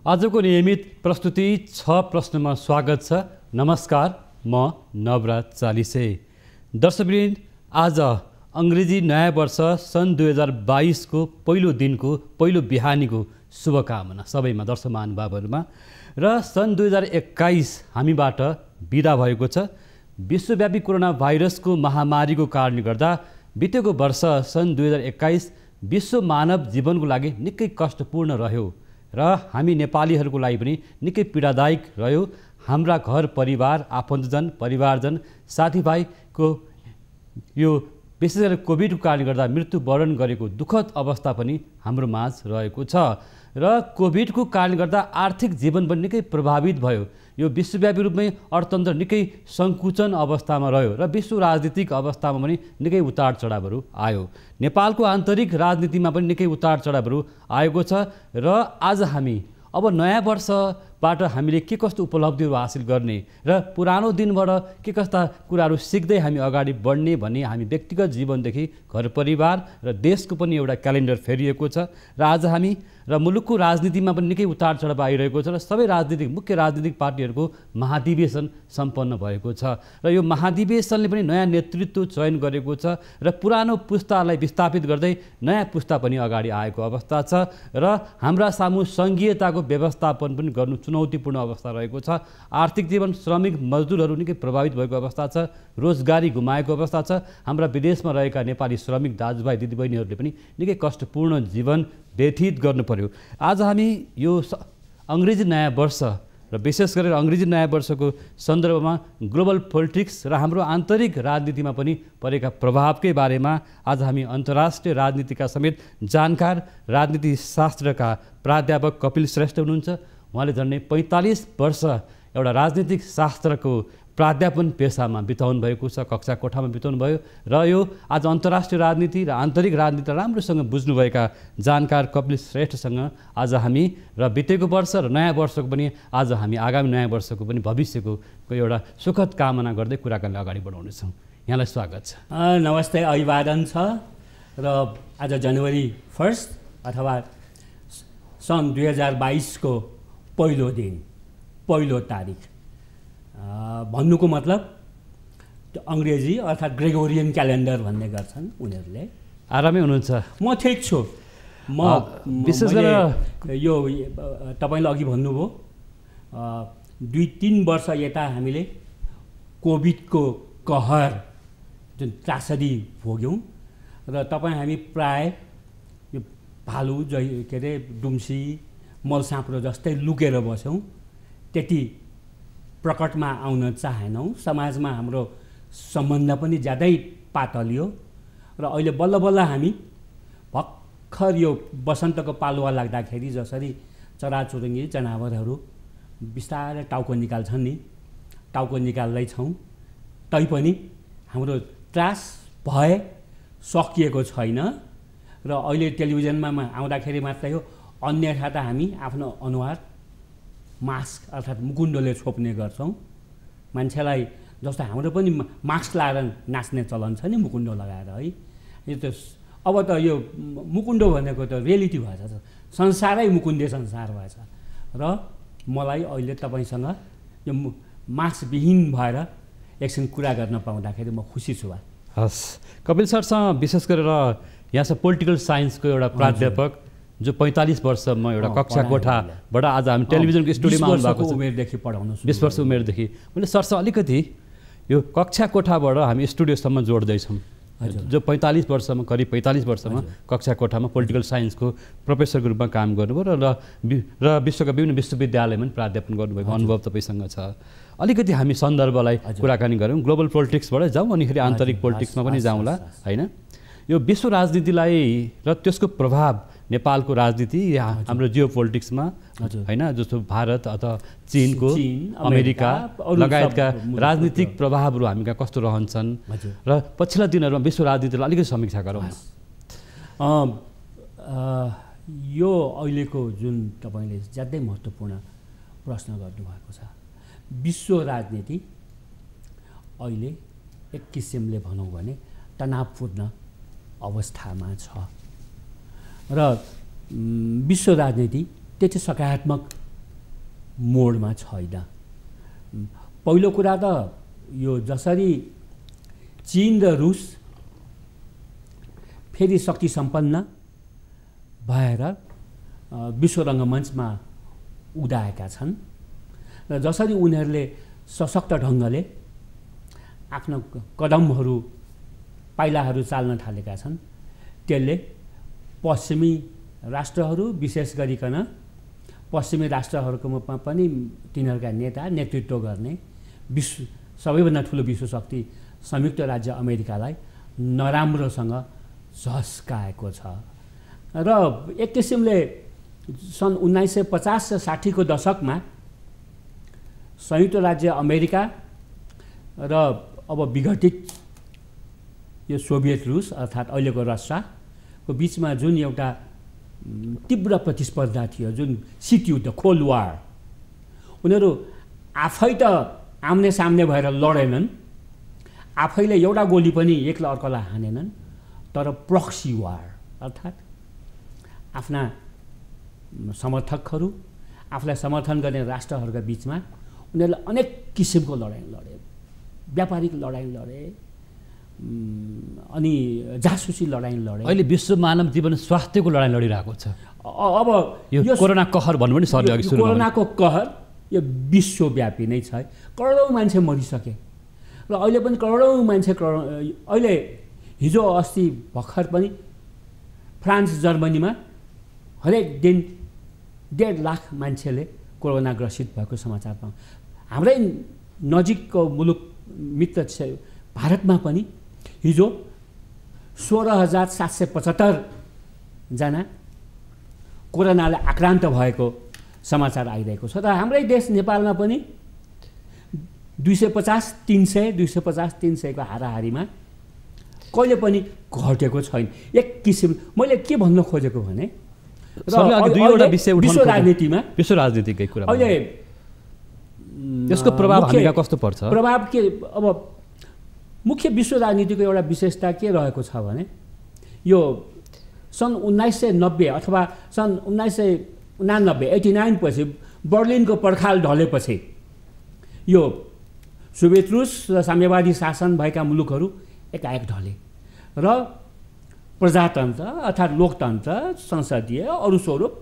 आजको नियमित प्रस्तुति 6 प्रश्नमा स्वागत छ। नमस्कार, म नवराज चालिसे। दर्शकवृन्द, आज अंग्रेजी नयाँ वर्ष सन् 2022 को पहिलो दिनको पहिलो बिहानीको शुभकामना सबैमा, दर्शक महानुभावहरुमा। र सन् 2021 हामीबाट बिदा भएको छ। विश्वव्यापी कोरोना भाइरसको महामारीको कारणले गर्दा बितेको वर्ष सन् 2021 विश्व मानव जीवनको लागि निकै कष्टपूर्ण रह्यो र हामी नेपालीहरूको लागि पनि निकै पीडादायक रह्यो। हाम्रा घर परिवार, आफन्तजन, परिवारजन, साथीभाइको यो विशेष गरी कोभिडको कारणले गर्दा मृत्युवरण गरेको दुःखद अवस्था पनि हाम्रो माझ रहेको छ। र कोभिडको कारणले गर्दा आर्थिक जीवन पनि निकै प्रभावित भयो। यो विश्वव्यापी रूपमै अर्थतन्त्र निकै सङ्कुचन अवस्थामा रह्यो र विश्व राजनीतिक अवस्थामा पनि निकै उतार चढावहरू आयो। नेपालको आन्तरिक राजनीतिमा पनि निकै उतार चढावहरू आएको छ। र आज हामी अब नयाँ वर्षबाट हामीले के कस्तो उपलब्धिहरू हासिल गर्ने र पुरानो दिनबाट के कस्ता कुराहरू सिक्दै हामी अगाडि बढ्ने भन्ने हामी व्यक्तिगत जीवनदेखि घर परिवार र देशको पनि एउटा क्यालेन्डर फेरिएको छ। र आज हामी र मुलुकको राजनीतिमा पनि निकै उतार चढाव आइरहेको छ र सबै मुख्य राजनीतिक पार्टीहरूको महाधिवेशन सम्पन्न भएको छ। र यो महाधिवेशनले पनि नयाँ नेतृत्व चयन गरेको छ र पुरानो पुस्तालाई विस्थापित गर्दै नयाँ पुस्ता पनि अगाडि आएको अवस्था छ। र हाम्रा सामु सङ्घीयताको व्यवस्थापन पनि गर्नु चुनौतीपूर्ण अवस्था रहेको छ। आर्थिक जीवन, श्रमिक मजदुरहरू निकै प्रभावित भएको अवस्था छ। रोजगारी गुमाएको अवस्था छ। हाम्रा विदेशमा रहेका नेपाली श्रमिक दाजुभाइ दिदीबहिनीहरूले पनि निकै कष्टपूर्ण जीवन व्यतीत गर्नु पर्यो। आज हामी यो अंग्रेजी नयाँ वर्ष र विशेष गरेर अंग्रेजी नयाँ वर्षको सन्दर्भमा ग्लोबल पोलिटिक्स र हाम्रो आन्तरिक राजनीतिमा पनि परेका प्रभावकै बारेमा आज हामी अन्तर्राष्ट्रिय राजनीतिका समेत जानकार राजनीति शास्त्रका प्राध्यापक कपिल श्रेष्ठ हुनुहुन्छ। उहाँले झन्डै 45 वर्ष एउटा राजनीतिक शास्त्रको प्राध्यापन पेसामा बिताउनु भएको छ, कक्षा कोठामा बिताउनु भयो। र यो आज अन्तर्राष्ट्रिय राजनीति र आन्तरिक राजनीति राम्रोसँग बुझ्नुभएका जानकार कपिल श्रेष्ठसँग आज हामी र बितेको वर्ष र नयाँ वर्षको पनि आज हामी आगामी नयाँ वर्षको पनि भविष्यको एउटा सुखद कामना गर्दै कुराकानीलाई अगाडि बढाउनेछौँ। यहाँलाई स्वागत छ। नमस्ते, अभिवादन छ। र आज जनवरी 1 अथवा सन् 2022 को पहिलो दिन, पहिलो तारिक भन्नुको मतलब त्यो अङ्ग्रेजी अर्थात् ग्रेगोरियन क्यालेन्डर भन्ने गर्छन् उनीहरूले। आरामै हुनुहुन्छ? म ठिक छु। म विशेष गरेर यो तपाईँले अघि भन्नुभयो 2-3 वर्ष यता हामीले कोभिडको कहर जुन त्रासदी भोग्यौँ र हामी प्राय यो भालु के अरे डुम्सी मलसाँप्रो जस्तै लुकेर बस्यौँ। त्यति प्रकटमा आउन चाहेनौँ। समाजमा हाम्रो सम्बन्ध पनि ज्यादै पातलियो र अहिले बल्ल बल्ल हामी भर्खर यो वसन्तको पालुवा लाग्दाखेरि जसरी चराचुरुङ्गी जनावरहरू बिस्तारै टाउको निकाल्छन् नि, टाउको निकाल्दैछौँ। तैपनि हाम्रो त्रास भए सकिएको छैन। र अहिले टेलिभिजनमा आउँदाखेरि मात्रै हो, अन्यथा त हामी आफ्नो अनुहार मास्क अर्थात् मुकुन्डोले छोप्ने गर्छौँ। मान्छेलाई जस्तो हाम्रो पनि मास्क लगाएर नाच्ने चलन छ नि, मुकुन्डो लगाएर है। यो त अब त यो मुकुन्डो भनेको त रियालिटी भएछ, संसारै मुकुन्दे संसार भएछ। र मलाई अहिले तपाईँसँग यो मास्कविहीन भएर एकछिन कुरा गर्न पाउँदाखेरि म खुसी छु। हस्, कपिल सरसँग विशेष गरेर यहाँ छ पोलिटिकल साइन्सको एउटा प्राध्यापक जो 45 वर्षमा एउटा कक्षा कोठाबाट आज हामी टेलिभिजनको स्टुडियोमा आउनु भएको छ। उमेरदेखि पढाउनु 20 वर्ष उमेरदेखि मैले सरसँग अलिकति यो कक्षा कोठाबाट हामी स्टुडियोसम्म जोड्दैछौँ। जो 45 वर्षमा, करिब 45 वर्षमा कक्षा कोठामा पोलिटिकल साइन्सको प्रोफेसरको रूपमा काम गर्नुभयो र विश्वका विभिन्न विश्वविद्यालयमा पनि प्राध्यापन गर्नुभएको अनुभव तपाईँसँग छ। अलिकति हामी सन्दर्भलाई कुराकानी गरौँ, ग्लोबल पोलिटिक्सबाट जाउँ अनिखेरि आन्तरिक पोलिटिक्समा पनि जाउँला होइन। यो विश्व राजनीतिलाई र त्यसको प्रभाव नेपालको राजनीति, हाम्रो जियो पोलिटिक्समा होइन, जस्तो भारत अथवा चीनको, अमेरिका लगायतका राजनीतिक प्रभावहरू हामी कहाँ कस्तो रहन्छन् र पछिल्ला दिनहरूमा विश्व राजनीतिलाई अलिकति समीक्षा गरौँ। यो अहिलेको जुन तपाईँले ज्यादै महत्त्वपूर्ण प्रश्न गर्नुभएको छ, विश्व राजनीति अहिले एक किसिमले भनौँ भने तनावपूर्ण अवस्थामा छ र विश्व राजनीति त्यति सकारात्मक मोडमा छैन। पहिलो कुरा त यो जसरी चीन र रुस फेरि शक्ति सम्पन्न भएर विश्व रङ्गमञ्चमा उदाएका छन् र जसरी उनीहरूले सशक्त ढङ्गले आफ्नो कदमहरू पाइलाहरू चाल्न थालेका छन्, त्यसले पश्चिमी राष्ट्रहरू विशेष गरिकन पश्चिमी राष्ट्रहरूकोमा पनि तिनीहरूका नेता नेतृत्व गर्ने विश्व सबैभन्दा ठुलो विश्वशक्ति संयुक्त राज्य अमेरिकालाई नराम्रोसँग झस्काएको छ। र एक किसिमले सन् 1950 र 60 को दशकमा संयुक्त राज्य अमेरिका र अब विघटित यो सोभियत रुस अर्थात् अहिलेको रसियाको बिचमा जुन एउटा तीव्र प्रतिस्पर्धा थियो, जुन शीतयुद्ध कोल्ड वार, उनीहरू आफै त आम्ने सामने भएर लडेनन्, आफैले एउटा गोली पनि एक्लै अर्कोलाई हानेनन्, तर प्रक्सी वार अर्थात् आफ्ना समर्थकहरू, आफूलाई समर्थन गर्ने राष्ट्रहरूका बिचमा उनीहरूले अनेक किसिमको लडाइँ लडे, व्यापारिक लडाइँ लडे, अनि जासुसी लडाइँ लडे। अहिले विश्व मानव जीवन स्वास्थ्यको लडाइँ लडिरहेको छ। अब यो कोरोना कहर भन्नु पनि सरले अघि सुरु कोरोनाको कहर यो विश्वव्यापी नै छ। करोडौँ मान्छे मरिसके र अहिले पनि करोडौँ मान्छे अहिले हिजो अस्ति भर्खर पनि फ्रान्स जर्मनीमा हरेक दिन 1.5 लाख मान्छेले कोरोना ग्रसित भएको समाचार पाऊँ। हाम्रै नजिकको मुलुक मित्र भारतमा पनि हिजो 16,775 जना कोरोनाले आक्रान्त भएको समाचार आइरहेको छ। र हाम्रै देश नेपालमा पनि 250-300 को हाराहारीमा कहिले पनि घटेको छैन। एक किसिम मैले के भन्न खोजेको भने विश्व राजनीतिमा विश्व राजनीतिकै कुरा अहिले यसको प्रभाव हामीका कस्तो पर्छ? प्रभाव के, अब मुख्य विश्व राजनीतिको एउटा विशेषता के रहेको छ भने यो सन् 1990 अथवा सन् 1989 पछि बर्लिनको पर्खाल ढलेपछि यो सोभियत रुस र साम्यवादी शासन भएका मुलुकहरू एकाएक ढले र प्रजातन्त्र अर्थात् लोकतन्त्र, संसदीय अरू स्वरूप,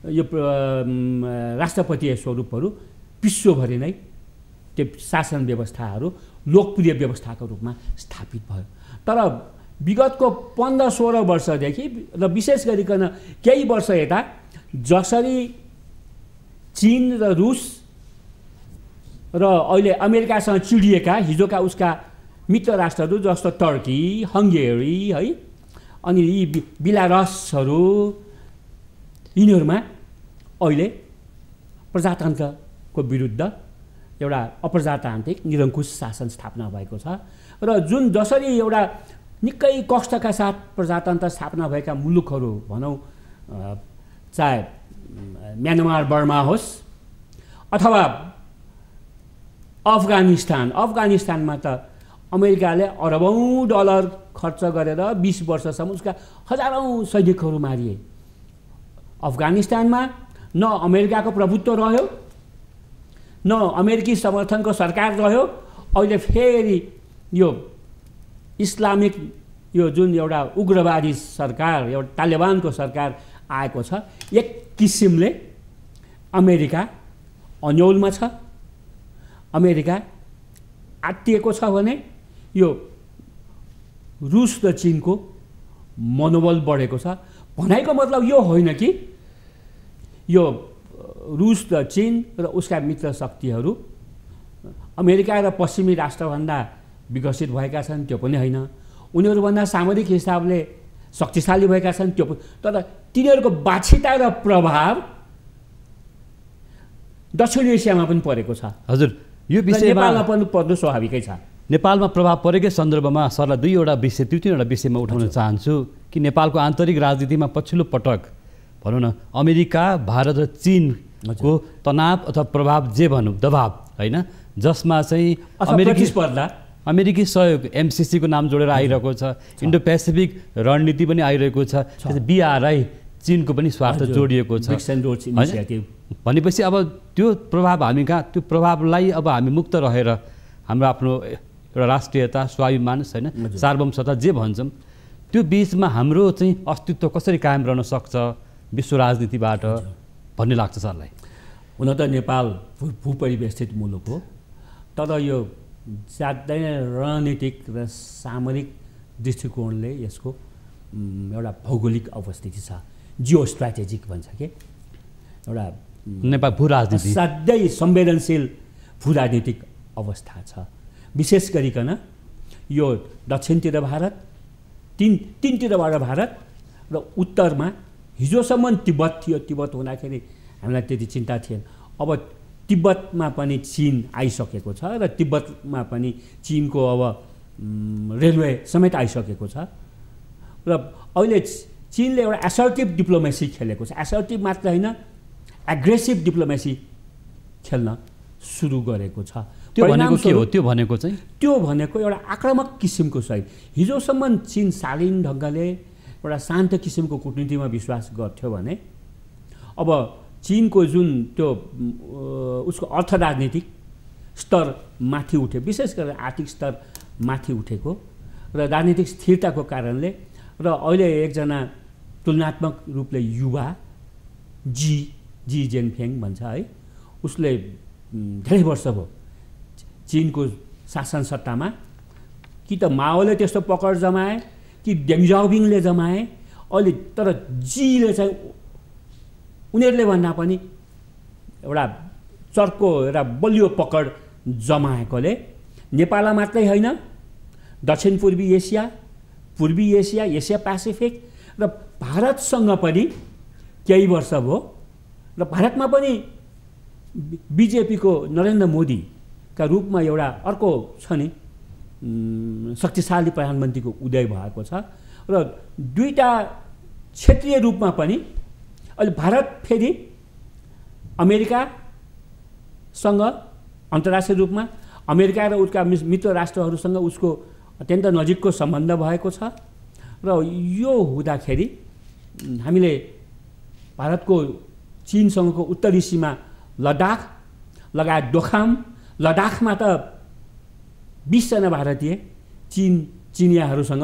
यो राष्ट्रपतीय स्वरूपहरू विश्वभरि नै त्यो शासन व्यवस्थाहरू लोकप्रिय व्यवस्थाको रूपमा स्थापित भयो। तर विगतको 15-16 वर्षदेखि र विशेष गरिकन केही वर्ष यता जसरी चीन र रुस र अहिले अमेरिकासँग चिडिएका हिजोका उसका मित्र राष्ट्रहरू जस्तो टर्की, हङ्गेरी है, अनि यी बेलारसहरू, यिनीहरूमा अहिले प्रजातन्त्रको विरुद्ध एउटा अप्रजातान्त्रिक निरङ्कुश शासन स्थापना भएको छ। र जुन जसरी एउटा निकै कष्टका साथ प्रजातन्त्र स्थापना भएका मुलुकहरू भनौँ, चाहे म्यानमार बर्मा होस् अथवा अफगानिस्तानमा त अमेरिकाले अरबौँ डलर खर्च गरेर 20 वर्षसम्म उसका हजारौँ सैनिकहरू मारिए। अफगानिस्तानमा न अमेरिकाको प्रभुत्व रह्यो, न अमेरिकी समर्थनको सरकार रह्यो। अहिले फेरि यो इस्लामिक यो जुन एउटा उग्रवादी सरकार, एउटा तालिबानको सरकार आएको छ, एक किसिमले अमेरिका अन्यलमा छ। अमेरिका आत्तिएको छ भने यो रुस र चीनको मनोबल बढेको छ। भनाइको मतलब यो होइन कि यो रुस र चीन र उसका मित्र शक्तिहरू अमेरिका र पश्चिमी राष्ट्रभन्दा विकसित भएका छन्, त्यो पनि होइन। उनीहरूभन्दा सामरिक हिसाबले शक्तिशाली भएका छन्, त्यो पनि। तर तिनीहरूको बाछिता र प्रभाव दक्षिण एसियामा पनि परेको छ। हजुर, यो विषयमा नेपालमा पनि पर्नु स्वाभाविकै छ। नेपालमा प्रभाव परेकै सन्दर्भमा सरलाई दुईवटा विषय, दुई-तीनवटा विषयमा उठाउन चाहन्छु कि नेपालको आन्तरिक राजनीतिमा पछिल्लो पटक भनौँ न अमेरिका, भारत र चीनको तनाव अथवा प्रभाव जे भनौँ दबाव होइन, जसमा चाहिँ अमेरिकी सहयोग MCC को नाम जोडेर आइरहेको छ, इन्डो पेसिफिक रणनीति पनि आइरहेको छ, BRI चीनको पनि स्वार्थ जोडिएको छ ब्रिक्स एन्ड रोड्स इनिसिएटिभ भनेपछि अब त्यो प्रभाव हामी कहाँ त्यो प्रभावलाई अब हामी मुक्त रहेर हाम्रो आफ्नो एउटा राष्ट्रियता स्वाभिमान छैन सार्वभौमसत्ता जे भन्छौँ त्यो बिचमा हाम्रो चाहिँ अस्तित्व कसरी कायम रहन सक्छ विश्व राजनीतिबाट भन्ने लाग्छ सरलाई। हुन त नेपाल भूपरिवेष्टित मुलुक हो तर यो ज्यादै रणनीतिक र सामरिक दृष्टिकोणले यसको एउटा भौगोलिक अवस्थिति छ जियो स्ट्राटेजिक भन्छ के एउटा नेपाल भू राजनीति असाध्यै संवेदनशील भू राजनीतिक अवस्था छ। विशेष गरिकन यो दक्षिणतिर भारत तीनतिरबाट भारत र उत्तरमा हिजोसम्म तिब्बत थियो। तिब्बत हुँदाखेरि हामीलाई त्यति चिन्ता थिएन। अब तिब्बतमा पनि चीन आइसकेको छ र तिब्बतमा पनि चीनको अब रेलवे समेत आइसकेको छ र अहिले चीनले एउटा एसर्टिभ डिप्लोमेसी खेलेको छ। एसर्टिभ मात्र होइन एग्रेसिभ डिप्लोमेसी खेल्न सुरु गरेको छ। त्यो भनेको के हो? त्यो भनेको चाहिँ त्यो भनेको एउटा आक्रामक किसिमको सही हिजोसम्म चीन शालीन ढङ्गले एउटा शान्त किसिमको कूटनीतिमा विश्वास गर्थ्यो भने अब चीनको जुन त्यो उसको अर्थ राजनीतिक स्तर माथि उठ्यो विशेष गरेर आर्थिक स्तर माथि उठेको र राजनीतिक स्थिरताको कारणले र अहिले एकजना तुलनात्मक रूपले युवा जी जेनफेङ भन्छ है उसले धेरै वर्ष भयो चीनको शासन सत्तामा कि त माओले त्यस्तो पकड जमाए कि डेङ जाओपिङले जमाए अहिले तर जीले चाहिँ उनीहरूले भन्दा पनि एउटा चर्को एउटा बलियो पकड जमाएकोले नेपालमा मात्रै होइन दक्षिण पूर्वी एसिया एसिया पेसिफिक र भारतसँग पनि केही वर्ष भयो र भारतमा पनि बिजेपीको नरेन्द्र मोदीका रूपमा एउटा अर्को छ नि शक्तिशाली प्रधानमन्त्रीको उदय भएको छ र दुईटा क्षेत्रीय रूपमा पनि अहिले भारत फेरि अमेरिकासँग अन्तर्राष्ट्रिय रूपमा अमेरिका र उसका मित्र राष्ट्रहरूसँग उसको अत्यन्त नजिकको सम्बन्ध भएको छ र यो हुँदाखेरि हामीले भारतको चीनसँगको उत्तरी सीमा लद्दाख लगायत डोखाम लद्दाखमा त 20 जना भारतीय चिनियाहरूसँग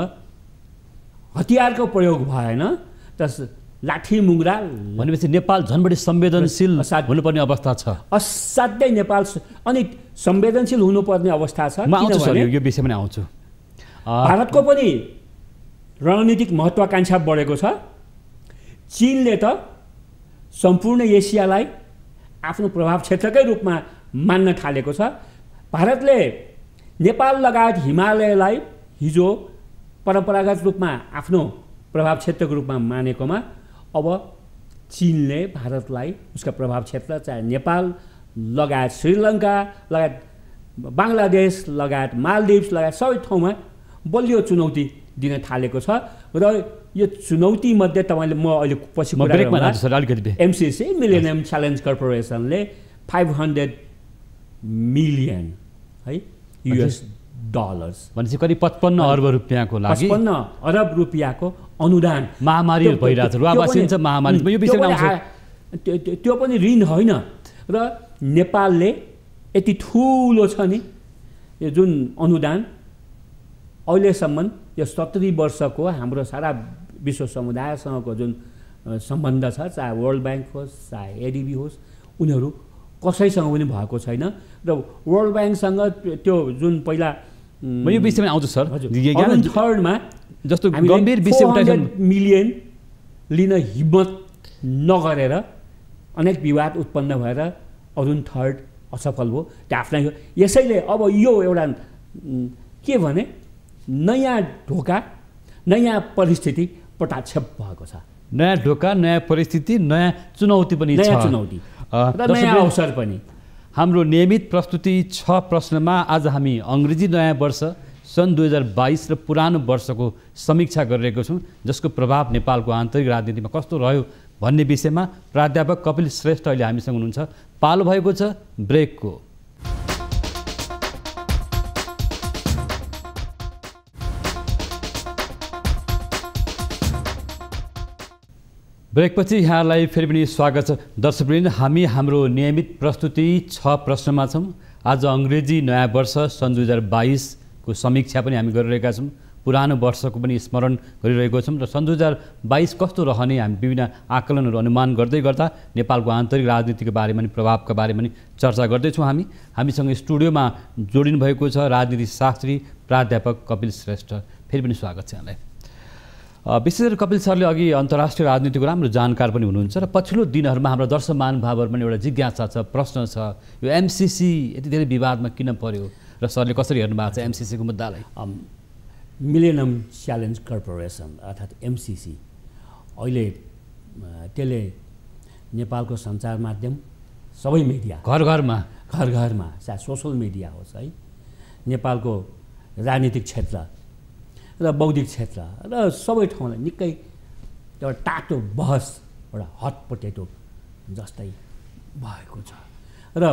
हतियारको प्रयोग भएन त लाठी मुङ्रा भनेपछि नेपाल झन् बढी संवेदनशील हुनुपर्ने अवस्था छ। असाध्यै नेपाल अनि संवेदनशील हुनुपर्ने अवस्था छ। म आउँछु सर यो विषयमा नै आउँछु। भारतको पनि रणनीतिक महत्त्वाकांक्षा बढेको छ। चीनले त सम्पूर्ण एसियालाई आफ्नो प्रभाव क्षेत्रकै रूपमा मान्न थालेको छ। भारतले नेपाल लगायत हिमालयलाई हिजो परम्परागत रूपमा आफ्नो प्रभाव क्षेत्रको रूपमा मानेकोमा अब चीनले भारतलाई उसका प्रभाव क्षेत्र चाहे नेपाल लगायत श्रीलङ्का लगायत बाङ्लादेश लगायत मालदिभ्स लगायत सबै ठाउँमा बलियो चुनौती दिन थालेको छ र यो चुनौती मध्ये तपाईले म अहिले पछि एमसिसी मिलेनियम च्यालेन्ज कर्पोरेसनले 500 मिलियन है US डलर्स भनेपछि करिब 55 अर्ब रुपैयाँको लागि 55 अरब रुपैयाँको अनुदान महामारी भइरहेछ रुवाबासिन्छ महामारी यो विषयमा आउँछ। त्यो पनि ऋण होइन र नेपालले यति ठुलो छ नि यो जुन अनुदान अहिलेसम्म यो 70 वर्षको हाम्रो सारा विश्व समुदायसँगको जुन सम्बन्ध छ चाहे वर्ल्ड ब्याङ्क होस् चाहे एडिबी होस् उनीहरू कसैसँग पनि भएको छैन र वर्ल्ड ब्याङ्कसँग त्यो जुन पहिला म यो विषयमा आउँछु सर। थर्डमा जस्तो गम्भीर विषय उठाइछन् मिलियन लिन हिम्मत नगरेर अनेक विवाद उत्पन्न भएर अरुण थर्ड असफल भयो त्यो आफ्नै हो। यसैले अब यो एउटा के भने नयाँ ढोका नयाँ परिस्थिति प्रत्याक्षेप भएको छ। नयाँ ढोका नयाँ परिस्थिति नयाँ चुनौती पनि छ। नयाँ चुनौती र नयाँ अवसर पनि। हाम्रो नियमित प्रस्तुति 6 प्रश्नमा आज हामी अङ्ग्रेजी नयाँ वर्ष सन् 2022 र पुरानो वर्षको समीक्षा गरिरहेको छौँ जसको प्रभाव नेपालको आन्तरिक राजनीतिमा कस्तो रह्यो भन्ने विषयमा प्राध्यापक कपिल श्रेष्ठ अहिले हामीसँग हुनुहुन्छ। पालो भएको छ ब्रेकको। ब्रेकपछि यहाँलाई फेरि पनि स्वागत छ। दर्शकवृन्द, हामी हाम्रो नियमित प्रस्तुति 6 प्रश्नमा छौँ। आज अङ्ग्रेजी नयाँ वर्ष सन् 2022 को समीक्षा पनि हामी गरिरहेका छौँ। पुरानो वर्षको पनि स्मरण गरिरहेको छौँ र सन् 2022 कस्तो रहने हामी विभिन्न आकलनहरू अनुमान गर्दै गर्दा नेपालको आन्तरिक राजनीतिको बारेमा पनि प्रभावका बारेमा पनि चर्चा गर्दैछौँ। हामीसँग स्टुडियोमा जोडिनु भएको छ राजनीति शास्त्री प्राध्यापक कपिल श्रेष्ठ। फेरि पनि स्वागत छ यहाँलाई। विशेष गरी कपिल सरले अघि अन्तर्राष्ट्रिय राजनीतिको राम्रो जानकार पनि हुनुहुन्छ र पछिल्लो दिनहरूमा हाम्रो दर्शक महानुभावहरू पनि एउटा जिज्ञासा छ, प्रश्न छ, यो एमसिसी यति धेरै विवादमा किन पर्यो र सरले कसरी हेर्नु भएको छ एमसिसीको मुद्दालाई? मिलेनियम च्यालेन्ज कर्पोरेसन अर्थात् एमसिसी अहिले त्यसले नेपालको सञ्चार माध्यम सबै मिडिया घर घरमा चाहे सोसल मिडिया होस् है, नेपालको राजनीतिक क्षेत्र र बौद्धिक क्षेत्र र सबै ठाउँलाई निकै एउटा तातो बहस, एउटा हट पोटेटो जस्तै भएको छ र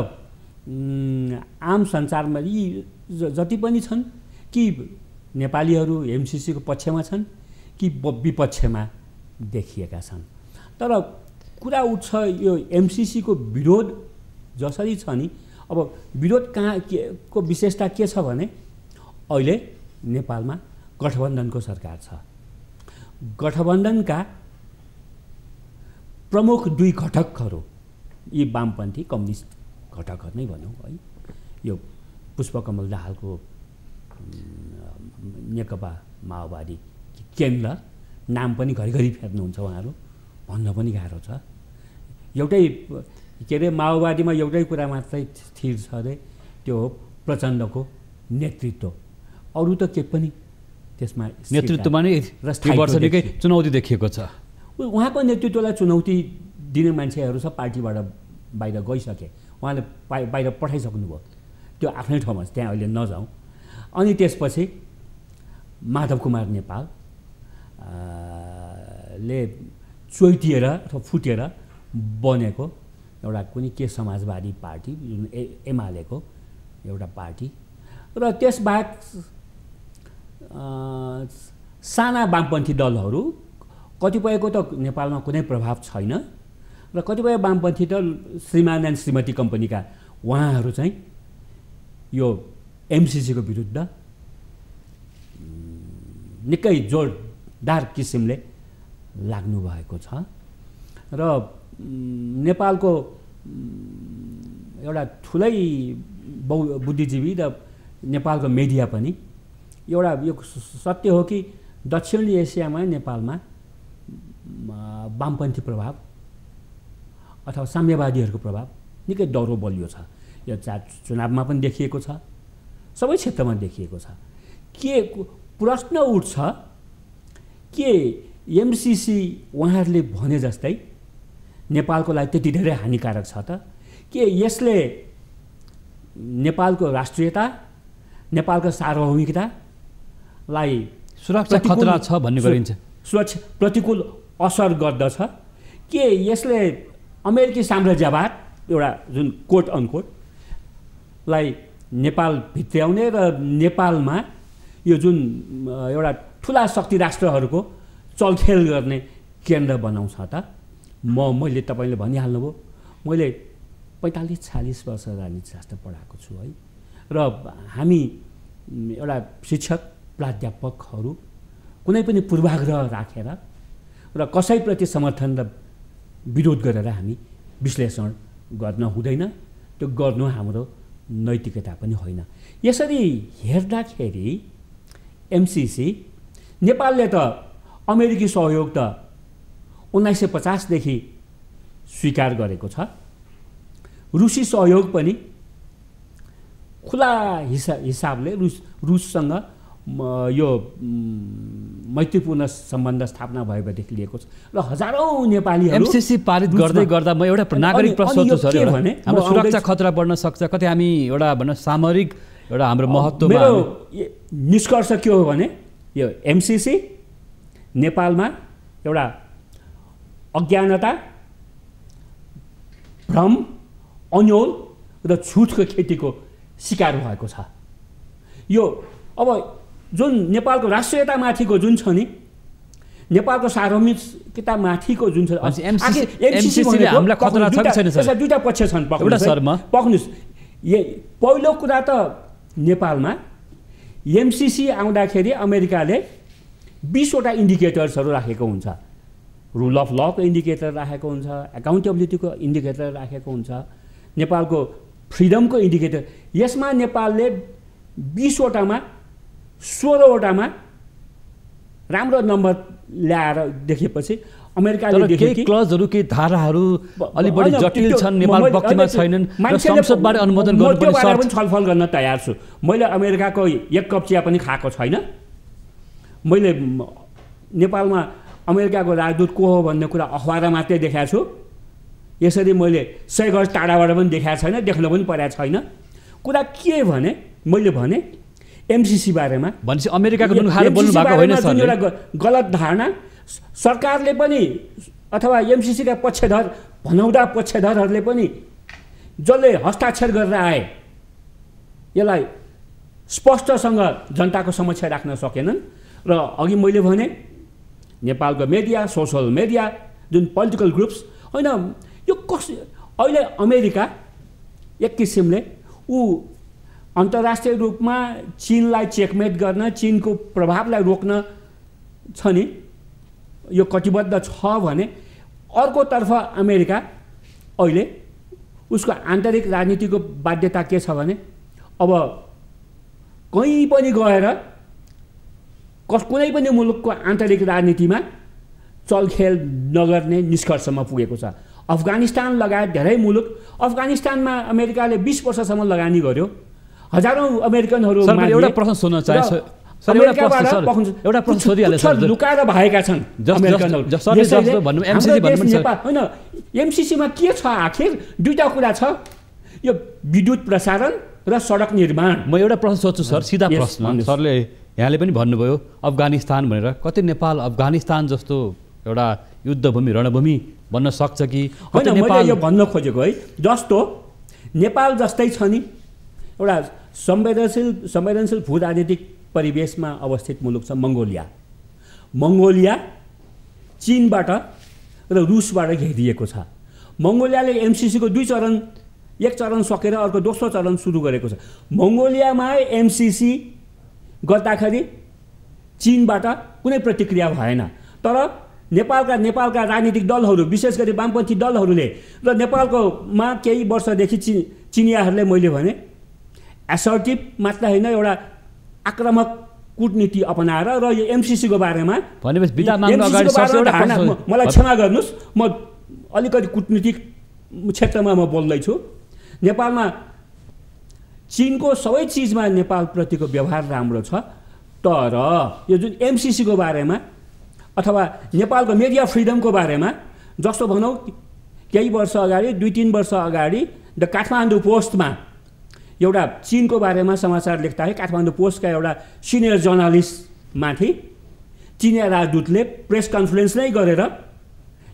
आम सञ्चारमा यी जति पनि छन् कि नेपालीहरू एमसिसीको पक्षमा छन् कि विपक्षमा देखिएका छन्। तर कुरा उठ्छ यो एमसिसीको विरोध जसरी छ नि, अब विरोध कहाँ को विशेषता के छ भने अहिले नेपालमा गठबन्धनको सरकार छ। गठबन्धनका प्रमुख 2 घटकहरू यी वामपन्थी कम्युनिस्ट घटकहरू नै भनौँ है, यो पुष्पकमल दाहालको नेकपा माओवादी केन्द्र, नाम पनि घरिघरि फेर्नुहुन्छ उहाँहरू, भन्न पनि गाह्रो छ। एउटै के अरे माओवादीमा एउटै कुरा मात्रै स्थिर छ अरे, त्यो हो प्रचण्डको नेतृत्व। अरू त के पनि त्यसमा नेतृत्वमा नै वर्ष निकै चुनौती देखिएको छ। उहाँको नेतृत्वलाई चुनौती दिने मान्छेहरू छ, पार्टीबाट बाहिर गइसके, उहाँले बाहिर पठाइसक्नुभयो, त्यो आफ्नै ठाउँमा त्यहाँ अहिले नजाउँ। अनि त्यसपछि माधव कुमार नेपाल ले चोइटिएर अथवा फुटेर बनेको एउटा कुनै के समाजवादी पार्टी जुन एमालेको एउटा पार्टी र त्यसबाहेक साना वामपन्थी दलहरू, कतिपयको त नेपालमा कुनै प्रभाव छैन र कतिपय वामपन्थी दल श्रीमान एन्ड श्रीमती कम्पनीका उहाँहरू चाहिँ यो एमसिसीको विरुद्ध निकै जोरदार किसिमले लाग्नु भएको छ र नेपालको एउटा ठुलै बुद्धिजीवी र नेपालको मिडिया पनि एउटा यो सत्य हो कि दक्षिण एसियामा नेपालमा वामपन्थी प्रभाव अथवा साम्यवादीहरूको प्रभाव निकै डह्रो बलियो छ। यो चुनावमा पनि देखिएको छ, सबै क्षेत्रमा देखिएको छ। के प्रश्न उठ्छ के एमसिसी उहाँहरूले भने जस्तै नेपालको लागि त्यति धेरै हानिकारक छ त? के यसले नेपालको राष्ट्रियता, नेपालको सार्वभौमिकतालाई सुरक्षा खतरा छ भन्ने गरिन्छ, सुरक्षा प्रतिकूल असर गर्दछ? के यसले अमेरिकी साम्राज्यवाद एउटा जुन कोट अनकोटलाई नेपाल भित्र्याउने र नेपालमा यो जुन एउटा ठुला शक्ति राष्ट्रहरूको चलखेल गर्ने केन्द्र बनाउँछ त? मैले तपाईँले भनिहाल्नुभयो, मैले 45-46 वर्ष राजनीतिशास्त्र पढाएको छु है, र हामी एउटा शिक्षक प्राध्यापकहरू कुनै पनि पूर्वाग्रह राखेर र कसैप्रति समर्थन र विरोध गरेर हामी विश्लेषण गर्न हुँदैन, त्यो गर्नु हाम्रो नैतिकता पनि होइन। यसरी हेर्दाखेरि एमसिसी नेपालले त अमेरिकी सहयोग त 1950 देखि स्वीकार गरेको छ, रुसी सहयोग पनि खुला हिसाबले रुससँग यो मैत्रीपूर्ण सम्बन्ध स्थापना भएपछि लिएको छ र हजारौं नेपालीहरू एमसिसी पारित गर्दै गर्दा म एउटा नागरिक प्रश्न सोध्छु सर, हाम्रो सुरक्षा खतरा बढ्न सक्छ, कतै हामी एउटा भन्न सामरिक एउटा हाम्रो महत्त्वमा मेरो निष्कर्ष के हो भने यो एमसिसी नेपालमा एउटा अज्ञानता, भ्रम, अन्योल र झुटको खेतीको शिकार भएको छ। यो अब जुन नेपालको राष्ट्रियतामाथिको जुन छ नि, नेपालको सार्वभौमिकता माथिको जुन छ एमसीसीले हामीलाई खतरा छ कि छैन सर? यसमा दुईटा पक्ष छन्। पक्नुस्। पहिलो कुरा त नेपालमा एमसीसी आउँदाखेरि अमेरिकाले 20 वटा इन्डिकेटर्सहरू राखेको हुन्छ। रुल अफ लको इन्डिकेटर राखेको हुन्छ, एकाउन्टेबिलिटीको इन्डिकेटर राखेको हुन्छ, नेपालको फ्रिडमको इन्डिकेटर। यसमा नेपालले 20 वटामा 16 वटामा राम्रो नम्बर ल्याएर देखेपछि अमेरिकाले देखे कि क्लजहरू केही धाराहरू अलि बढी जटिल छन्, नेपाल पक्षमा छैनन् र संसदबाट अनुमोदन गर्नुपर्ने शर्त पनि छलफल गर्न तयार छु। मैले अमेरिकाको एक कप चिया पनि खाएको छैन। मैले नेपालमा अमेरिकाको राजदूत को हो भन्ने कुरा अखबारमा मात्रै देखाएको छु। यसरी मैले 100 गज टाढाबाट पनि देखाएको छैन, देख्न पनि परेको छैन। कुरा के भने मैले भने एमसीसी बारेमा भनेपछि अमेरिकाको जुन खाले बोल्नु भएको होइन सर, एउटा गलत धारणा सरकारले पनि अथवा एमसीसीका पक्षधर भनाउँदा पक्षधरहरूले पनि जसले हस्ताक्षर गरेर आए यसलाई स्पष्टसँग जनताको समक्ष राख्न सकेनन्। र अघि मैले भने नेपालको मिडिया, सोसल मिडिया, जुन पोलिटिकल ग्रुप्स होइन, यो अहिले अमेरिका एक किसिमले अन्तर्राष्ट्रिय रूपमा चीनलाई चेकमेट गर्न, चीनको प्रभावलाई रोक्न छ नि यो कटिबद्ध छ भने, अर्कोतर्फ अमेरिका अहिले उसको आन्तरिक राजनीतिको बाध्यता के छ भने अब कहीँ पनि गएर कुनै पनि मुलुकको आन्तरिक राजनीतिमा चलखेल नगर्ने निष्कर्षमा पुगेको छ। अफगानिस्तान लगायत धेरै मुलुक, अफगानिस्तानमा अमेरिकाले 20 वर्षसम्म लगानी गर्यो। हजारौँ अमेरिकनहरू एउटा प्रश्न सोध्न चाहे सर, एउटा प्रश्न सोधिहाले सर, लुकाएर भएका छन् अमेरिकनहरू। होइन, एमसीसीमा के छ आखिर? दुईटा कुरा छ, यो विद्युत प्रसारण र सडक निर्माण। म एउटा प्रश्न सोध्छु सर, सिधा प्रश्न। सरले यहाँले पनि भन्नुभयो अफगानिस्तान भनेर, कतै नेपाल अफगानिस्तान जस्तो एउटा युद्धभूमि, रणभूमि बन्न सक्छ कि? होइन, मैले यो भन्न खोजेको है, जस्तो नेपाल जस्तै छ नि एउटा संवेदनशील भू राजनीतिक परिवेशमा अवस्थित मुलुक छ मङ्गोलिया। मङ्गोलिया चीनबाट र रुसबाट घेरिएको छ। मङ्गोलियाले एमसीसीको 2 चरण, एक चरण सकेर अर्को दोस्रो चरण सुरु गरेको छ। मङ्गोलियामा एमसीसी गर्दाखेरि चीनबाट कुनै प्रतिक्रिया भएन, तर नेपालका राजनीतिक दलहरू, विशेष गरी वामपन्थी दलहरूले र नेपालकोमा केही वर्षदेखि चिनियाहरूले मैले भने एसर्टिभ मात्र होइन, एउटा आक्रामक कूटनीति अपनाएर र यो एमसीसीको बारेमा मलाई क्षमा गर्नुहोस्, म अलिकति कूटनीतिक क्षेत्रमा म बोल्दैछु। नेपालमा चीनको सबै चिजमा नेपालप्रतिको व्यवहार राम्रो छ, तर यो जुन एमसीसीको बारेमा अथवा नेपालको मिडिया फ्रिडमको बारेमा, जस्तो भनौँ केही वर्ष अगाडि, 2-3 वर्ष अगाडि द काठमाडौँ पोस्टमा एउटा चीनको बारेमा समाचार लेख्दाखेरि काठमाडौँ पोस्टका एउटा सिनियर जर्नलिस्टमाथि चिनिया राजदूतले प्रेस कन्फरेन्स नै गरेर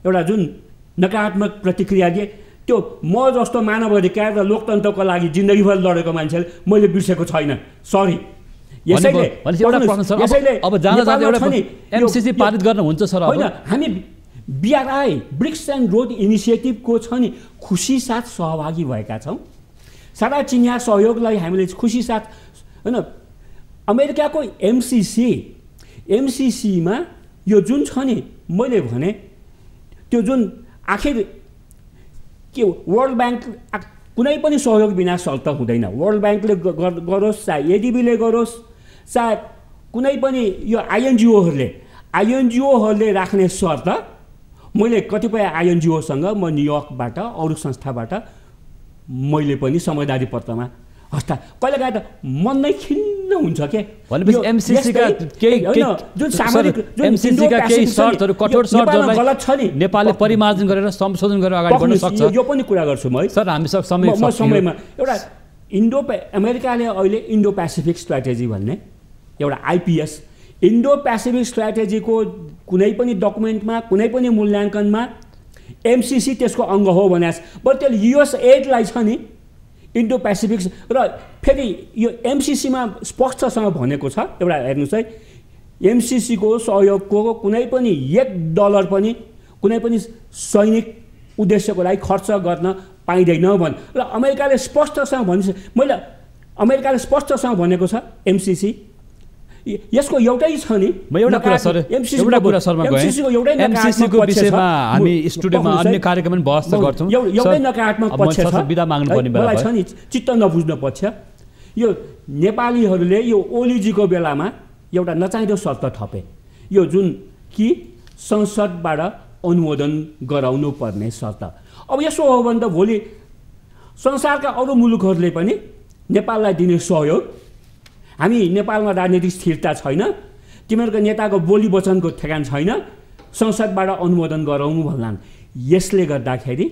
एउटा जुन नकारात्मक प्रतिक्रिया दिए, त्यो म जस्तो मानव अधिकार र लोकतन्त्रको लागि जिन्दगीभर लडेको मान्छेले मैले बिर्सेको छैन। सरी। यसैले अब एमसीसी पारित गर्न हुन्छ सर? होइन, हामी BRI ब्रिक्स एन्ड रोड इनिसिएटिभको छ नि खुसी साथ सहभागी भएका छौँ। सारा चिनिया सहयोगलाई हामीले खुसी साथ, होइन, अमेरिकाको एमसीसीमा यो जुन छ नि, मैले भने त्यो जुन आखिर के वर्ल्ड ब्याङ्क कुनै पनि सहयोग बिना शर्त हुँदैन। वर्ल्ड ब्याङ्कले गरोस्, चाहे एडिबीले गरोस्, चाहे कुनै पनि यो आइएनजिओहरूले राख्ने शर्त, मैले कतिपय आइएनजिओसँग म न्युयोर्कबाट अरू संस्थाबाट मैले पनि समझदारी पत्रमा कहिलेकाहीँ त मन नै खिन्न हुन्छ के। भनेपछि एमसीसीका जुन सामरिक एमसीसीका केही शर्तहरू, कठोर शर्तहरूलाई गलत छ नि, नेपालले परिमार्जन गरेर संशोधन गरेर अगाडि बढ्न सक्छ। यो पनि कुरा गर्छु म है सर, हामीसँग समयमा एउटा अमेरिकाले अहिले इन्डो पेसिफिक स्ट्राटेजी भन्ने एउटा आइपिएस, इन्डो पेसिफिक स्ट्राटेजीको कुनै पनि डकुमेन्टमा, कुनै पनि मूल्याङ्कनमा एमसीसी त्यसको अङ्ग हो भने, बरु त्यसले युएसएडलाई छ नि इन्डो पेसिफिक, र फेरि यो एमसीसीमा स्पष्टसँग भनेको छ, एउटा हेर्नुहोस् है, एमसिसीको सहयोगको कुनै पनि $1 पनि कुनै पनि सैनिक उद्देश्यको लागि खर्च गर्न पाइँदैन भन् र अमेरिकाले स्पष्टसँग भन्छ। मैले अमेरिकाले स्पष्टसँग भनेको छ एमसिसी यसको एउटै छ नि। म एउटा कुरा सर एमसिसीको एउटै एमसिसीको विषयमा हामी स्टुडियोमा अन्य कार्यक्रम पनि बहस गर्छौँ। एउटै नकारात्मक पक्ष छ, बिदा माग्नु पर्ने मलाई छ नि चित्त नबुझ्ने पक्ष। यो नेपालीहरूले यो ओलीजीको बेलामा एउटा नचाहिँदो शर्त थपे, यो जुन कि संसदबाट अनुमोदन गराउनु पर्ने शर्त। अब यसो हो भने त भोलि संसारका अरू मुलुकहरूले पनि नेपाललाई दिने सहयोग, हामी नेपालमा राजनीतिक स्थिरता छैन, तिमीहरूको नेताको बोली वचनको ठेगान छैन, संसदबाट अनुमोदन गराउनु भन्लान्। यसले गर्दाखेरि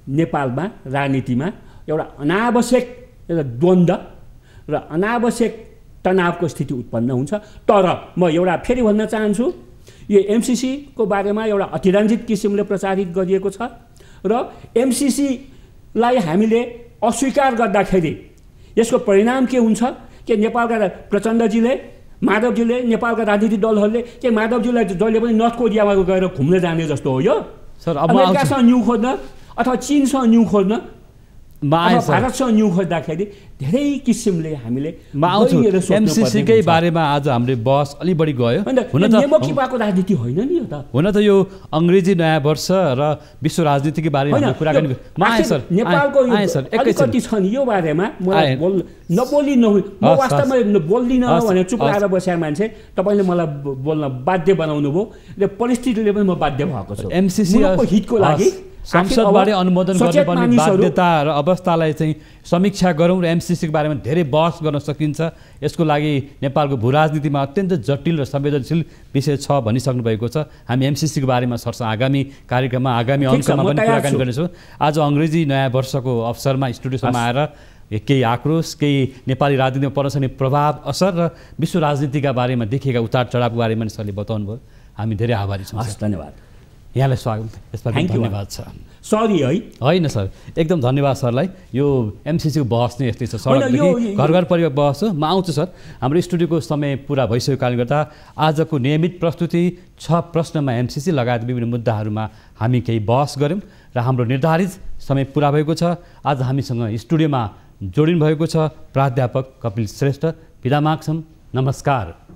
नेपालमा राजनीतिमा एउटा अनावश्यक एउटा द्वन्द्व र अनावश्यक तनावको स्थिति उत्पन्न हुन्छ। तर म एउटा फेरि भन्न चाहन्छु, यो एमसिसीको बारेमा एउटा अतिरञ्जित किसिमले प्रचारित गरिएको छ र एमसिसीलाई हामीले अस्वीकार गर्दाखेरि यसको परिणाम के हुन्छ कि नेपालका प्रचण्डजीले, माधवजीले, नेपालका राजनीतिक दलहरूले के माधवजीलाई जहिले पनि नर्थ कोरियामा गएर घुम्न जाने जस्तो हो यो? सर अमेरिकासँग न्यु खोज्न अथवा चीनसँग न्यु खोज्न, भारतसँग न्यु खोज्दाखेरि धेरै किसिमले हामीले एमसिसीकै बारेमा आज हाम्रो बहस अलि बढी गयो। हुन त नेमोकिपाको राजनीति होइन नि यो त। हुन त यो अङ्ग्रेजी नयाँ वर्ष र विश्व राजनीतिको बारेमा कुराकानी नेपालको अलिकति छ नि यो बारेमा मलाई नबोली म वास्तवमा बोल्दिनँ भनेर चुप लाएर बसेको मान्छे तपाईँले मलाई बोल्न बाध्य बनाउनु भयो र परिस्थितिले पनि म बाध्य भएको छु एमसिसीको हितको लागि। संसदबाट अनुमोदन गर्नुपर्ने बाध्यता र अवस्थालाई चाहिँ समीक्षा गरौँ र एमसिसीको बारेमा धेरै बहस गर्न सकिन्छ। यसको लागि नेपालको भू राजनीतिमा अत्यन्त जटिल र संवेदनशील विषय छ भनिसक्नु भएको छ। हामी एमसिसीको बारेमा सरसँग आगामी कार्यक्रममा आगामी अङ्कमा पनि कुराकानी गर्नेछौँ। आज अङ्ग्रेजी नयाँ वर्षको अवसरमा स्टुडियोसम्म आएर केही आक्रोश, केही नेपाली राजनीतिमा पर्न सक्ने प्रभाव, असर र विश्व राजनीतिका बारेमा देखिएका उतार चढावको बारेमा पनि सरले बताउनु भयो। हामी धेरै आभारी छौँ। धन्यवाद। यहाँलाई स्वागत, यसमा धन्यवाद छ। सरी है होइन सर, एकदम धन्यवाद सरलाई। यो एमसिसीको बहस नै यस्तै छ, सडकदेखि घर घर परिवार बहस हो। म आउँछु सर, हाम्रो स्टुडियोको समय पुरा भइसकेको कारणले गर्दा आजको नियमित प्रस्तुति 6 प्रश्नमा एमसिसी लगायत विभिन्न मुद्दाहरूमा हामी केही बहस गऱ्यौँ र हाम्रो निर्धारित समय पुरा भएको छ। आज हामीसँग स्टुडियोमा जोडिनु भएको छ प्राध्यापक कपिल श्रेष्ठ। बिदा माग्छौँ, नमस्कार।